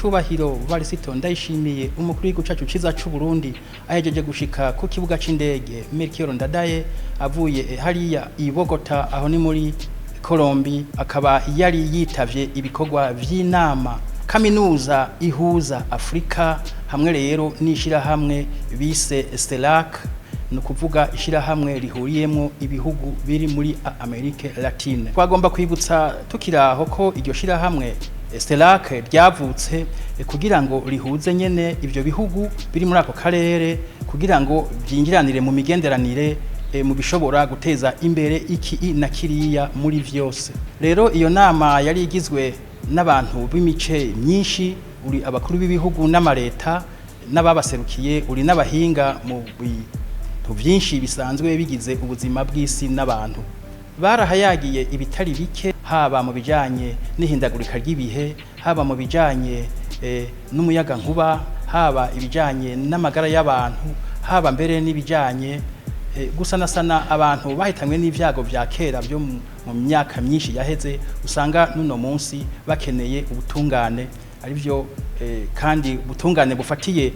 Nyenicubahiro Varisito Ndayishimiye umukuru w'igihugu cacu ciza c'u Burundi ahejeje gushika ku kibuga c'indege Melchior Ndadaye avuye hariya i Bogota aho ni muri Colombia, akaba yari yitavye ibikorwa vy'inama kaminuza ihuza Afrika hamwe rero nishira hamwe bise CELAC, no kuvuga ishira hamwe rihuriyemwo ibihugu biri muri Amerika Latine. Twagomba kwibutsa tukiraho ko iryo shira hamwe CELAC ryavutse kugira ngo rihuze nyene ivyo bihugu biri muri ako karere kugira ngo byingiranire mu migenderanire mu bishobora guteza imbere iki na kiriya muri vyose. Rero iyo nama yari igizwe n'abantu b'imice myinshi, uri abakuru b'ibihugu n'amareta n'ababaserukiye, uri n'abahinga mu bintu vyinshi bisanzwe bigize ubuzima bw'isi n'abantu. Barahayagiye ibitari bike, haba mu bijanye n'ihindagurika ry'ibihe, haba mu bijanye n'umuyaga nkuba, haba ibijanye n'amagara y'abantu, haba mbere n'ibijanye gusanasana abantu bahitanywe n'ivyago vya kera byo mu myaka myinshi yaheze, usanga nuno munsi bakeneye ubutungane, arivyo kandi ubutungane bufatiye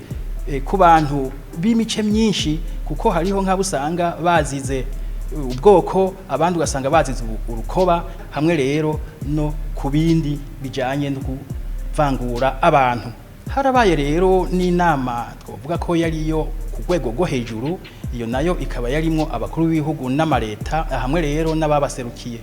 ku bantu b'imice myinshi, kuko hariho nk'abusanga bazize ubwoko, abandi ugasanga bazize urukoba, hamwe rero no kubindi bijanye no kuvangura abantu. Harabaye rero n'inama twovuga ko yariyo ku rwego rwo hejuru, iyo nayo ikaba yarimwo abakuru b'ibihugu n'amareta hamwe rero n'ababaserukiye.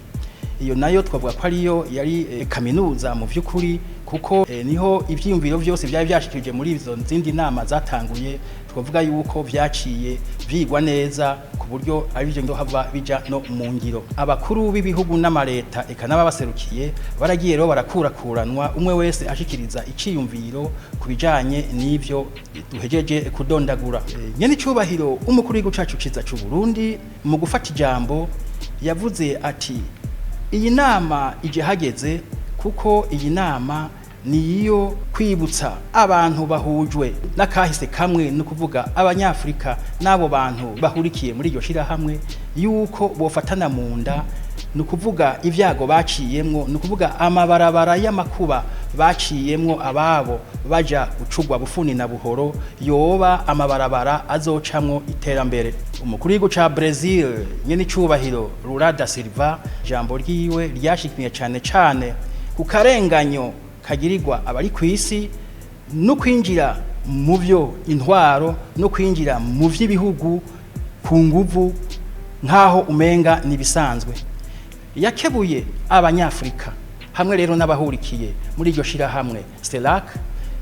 Iyo nayo twavuga ko ariyo yari kaminuza mu vy'ukuri, kuko niho ivyiyumviro vyose byari byashikije muri izo zindi nama zatanguye, twavuga yuko vyaciye vyigwa neza ku buryo ari byo hava bija no mu ngiro. Abakuru b'ibihugu n'amareta eka n'ababaserukiye baragiye rero barakurakuranwa, umwe wese ashikiriza iciyumviro kubijanye n'ivyo duhejeje kudondagura. Nyenicubahiro umukuru w'igihugu cacu ciza c'u Burundi mu gufata ijambo yavuze ati iyi nama ije hageze, kuko iyi nama niyo kwibutsa abantu bahujwe n'akahise kamwe, no kuvuga abanyafrika n'abo bantu bahurikiye muri iryo shira hamwe, yuko bofatana mu nda, no kuvuga ivyago baciyemwo, no kuvuga amabarabara y'amakuba baciyemwo ababo baja gucugwa bufuni na buhoro, yoba amabarabara azocamwo iterambere. Umukuru w'igihugu ca Brazil Nyenicubahiro Lula da Silva, jambo ryiwe ryashikiye cane ku karenganyo kagirirwa abari kw'isi, no kwinjira mu vyo intwaro, no kwinjira mu vy'ibihugu ku nguvu nkaho umenga nibisanzwe. Yakebuye abanyafrika hamwe rero n'abahurikiye muri iryo shira hamwe CELAC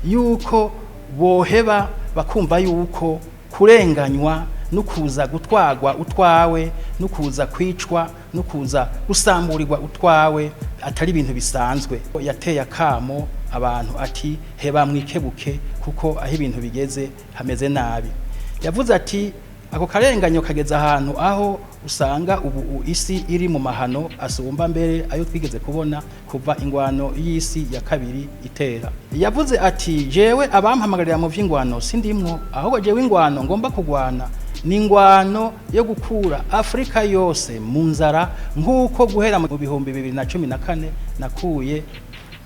yuko boheba bakumva yuko kurenganywa no kuza gutwagwa utwawe, no kuza kwicwa, no kuza gusamburirwa utwawe atari ibintu bisanzwe. Yateye akamo abantu ati heba mwikebuke, kuko aho ibintu bigeze hameze nabi. Yavuze ati ako karenganyo kageze ahantu aho usanga ubu isi iri mu mahano asumba mbere ayo twigeze kubona kuva ingwano y'isi ya kabiri itera. Yavuze ati jewe abampamagarira mu vy'ingwano sindimwo, ahubwo jewe ingwano ngomba kugwana ni ingwano yo gukura Afrika yose mu nzara, nk'uko guhera mu 2014 nakuye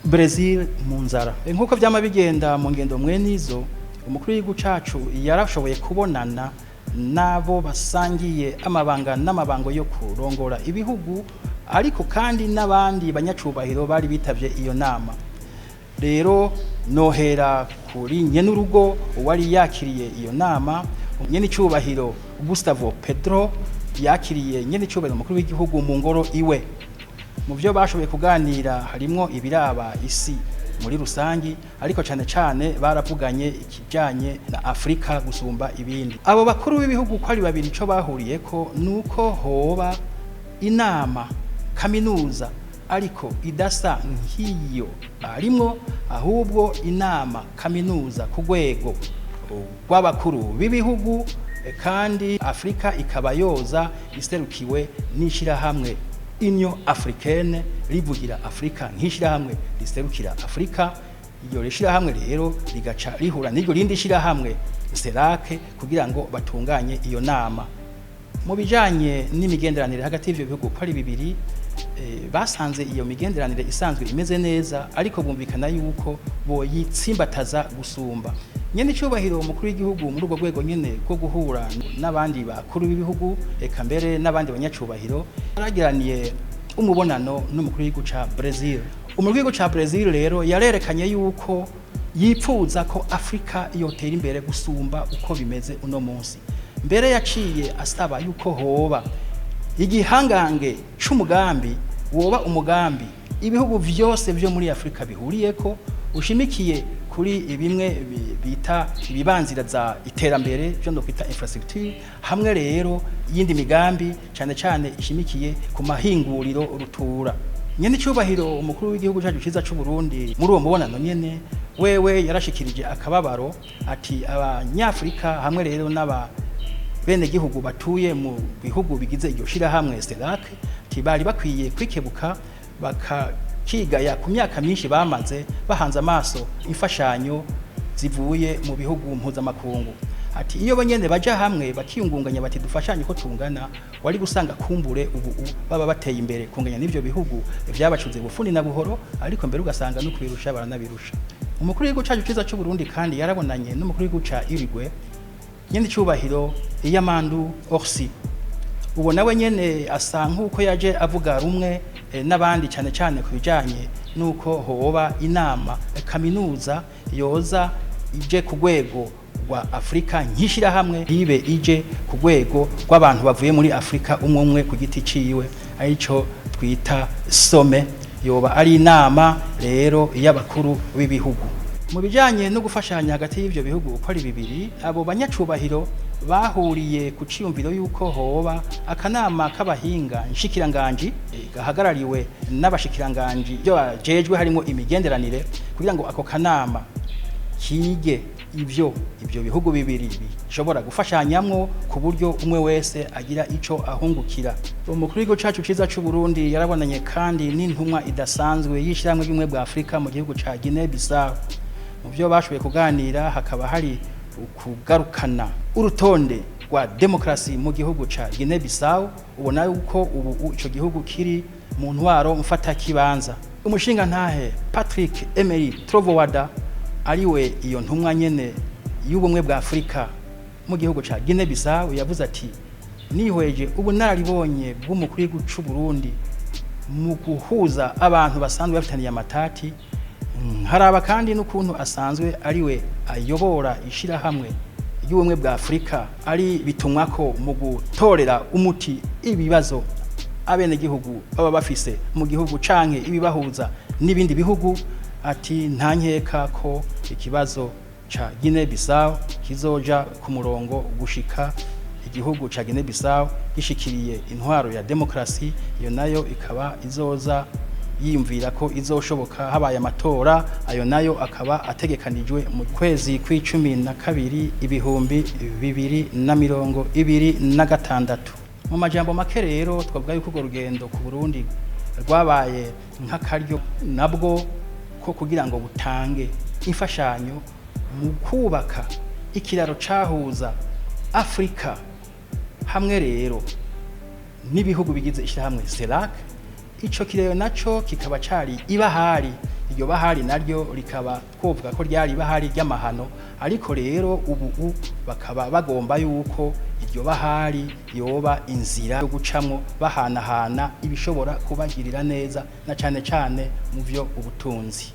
Brazil mu nzara. Nk'uko vyama bigenda mu ngendo mwenizo, umukuru w'igihugu cacu yarashoboye kubonana nabo basangiye amabanga n'amabango yo kurongora ibihugu, ariko kandi n'abandi banyacubahiro bari bitavye iyo nama. Rero nohera kuri nyenurugo wari yakiriye iyo nama, Nyenicubahiro Gustavo Petro yakiriye Nyenicubahiro umukuru w'igihugu mu ngoro iwe. Mu byo bashoboye kuganira harimwo ibiraba isi muri rusangi, ariko cane baravuganye ikijanye na Afrika gusumba ibindi. Abo bakuru b'ibihugu ko ari babiri ico bahuriyeko nuko hoba inama kaminuza, ariko idasa nk'iyo barimwo, ahubwo inama kaminuza ku rwego rw'abakuru b'ibihugu, kandi Afrika ikaba yoza iserukiwe n'ishira hamwe Union Africaine rivugira Afrika nk'ishira hamwe riserukira Afrika. Iyo rishira hamwe rero rigaca rihura n'iryo rindi shira hamwe CELAC kugira ngo batunganye iyo nama. Mu bijanye n'imigenderanire hagati y'ivyo bihugu ko ari bibiri, basanze iyo migenderanire isanzwe imeze neza ariko bumvikana yuko boyitsimbataza gusumba. Nyene cyubahiro umukuru w'igihugu muri urwo rwego nyene rwo guhura n'abandi bakuru b'ibihugu eka mbere n'abandi banyacubahiro baragiraniye umubonano n'umukuru w'igihugu ca Brazil. Umukuru w'igihugu ca Brazil rero yarerekanye yuko yipfuza ko Afrika yotera imbere gusumba uko bimeze uno munsi. Mbere yaciye asaba yuko hoba igihangange c'umugambi woba umugambi ibihugu vyose vyo muri Afrika bihuriyeko ushimikiye kuri bimwe bita ibibanzira za iterambere byo no kwita infrastructure hamwe rero yindi migambi cyane cyane ishimikiye ku mahinguriro rutura. Nyene cyubahiro umukuru w'igihugu cyacu ciza c'u Burundi muri uwo mubonano nyene wewe yarashikirije akababaro ati abanyafrika hamwe rero n'aba bene gihugu batuye mu bihugu bigize iryo shira hamwe CELAC tibari bakwiye kwikebuka bakakigaya ku myaka myinshi bamaze bahanze amaso imfashanyo zivuye mu bihugu mpuzamakungu. Ati iyo banyene baja hamwe bakiyungunganya bati dufashanye ko tungana wari gusanga kumbure ubu baba bateye imbere kunganya n'ivyo bihugu vyabacuze bufundi na buhoro ariko mbere ugasanga no kwirusha baranabirusha. Umukuru w'igihugu cyacu ciza c'u Burundi kandi yarabonanye n'umukuru w'igihugu ca Uruguay nyene cyubahiro Yamandu Orsi. Ubo nawe nyene asa nkuko yaje avuga rumwe n'abandi cyane cyane kubijanye nuko hoba inama kaminuza yoza ije ku rwego rwa Afrika nkishira hamwe ribe ije ku rwego rw'abantu bavuye muri Afrika umwe ku giti ciwe arico twita some yoba ari inama rero y'abakuru b'ibihugu. Mu bijanye no gufashanya hagati y'ivyo bihugu uko ari bibiri abo banyacubahiro bahuriye ku ciyumviro yuko hoba akanama k'abahinga nshikiranganje gahagarariwe n'abashikiranganje byo bajejwe harimo imigenderanire kugira ngo ako kanama kige ivyo bihugu bibiri bishobora gufashanyamwo ku buryo umwe wese agira ico ahungukira. Umukuru w'igihugu cacu ciza c'u Burundi yarabonanye kandi n'intumwa idasanzwe yishiramwe y'umwe bwa Afrika mu gihugu ca Guinea Bissau. Mu byo bashoboye kuganira hakaba hari kugarukana urutonde rwa demokrasi mu gihugu ca Guinea Bissau. Ubona yuko ubu ico gihugu kiri mu ntwaro mfata kibanza. Umushinga ntahe Patrick Emery Trovoada ariwe iyo ntumwa nyene y'ubumwe bwa Afrika mu gihugu ca Guinea Bissau yavuze ati nihweje ubu nararibonye bw'umukuru w'igihugu c'u Burundi mu guhuza abantu basanzwe bafitaniye amatati haraba kandi n'ukuntu asanzwe ariwe ayobora ishira hamwe y'ubumwe bwa Afrika ari bitumwa ko mu gutorera umuti ibibazo abene gihugu baba bafise mu gihugu canke ibibahuza n'ibindi bihugu. Ati ntankeka ko ikibazo ca Guinea Bissau kizoja ku murongo gushika igihugu ca Guinea Bissau gishikiriye intwaro ya demokrasi iyo nayo ikaba izoza yiyumvira ko izoshoboka habaye amatora ayo nayo akaba ategekanijwe mu kwezi kw'icumi na kabiri 2026. Mu majambo make rero twavuga yuko urwo rugendo ku Burundi rwabaye nk'akaryo nabwo ko kugira ngo butange imfashanyo mu kubaka ikiraro cahuza Afrika hamwe rero n'ibihugu bigize ishyirahamwe CELAC. Ico kirero naco kikaba cari ibahari, iryo bahari naryo rikaba twovuga ko ryari ibahari ry'amahano ariko rero ubu bakaba bagomba yuko iryo bahari yoba inzira yo gucamwo bahanahana ibishobora kubagirira neza na cane cane mu vyo ubutunzi.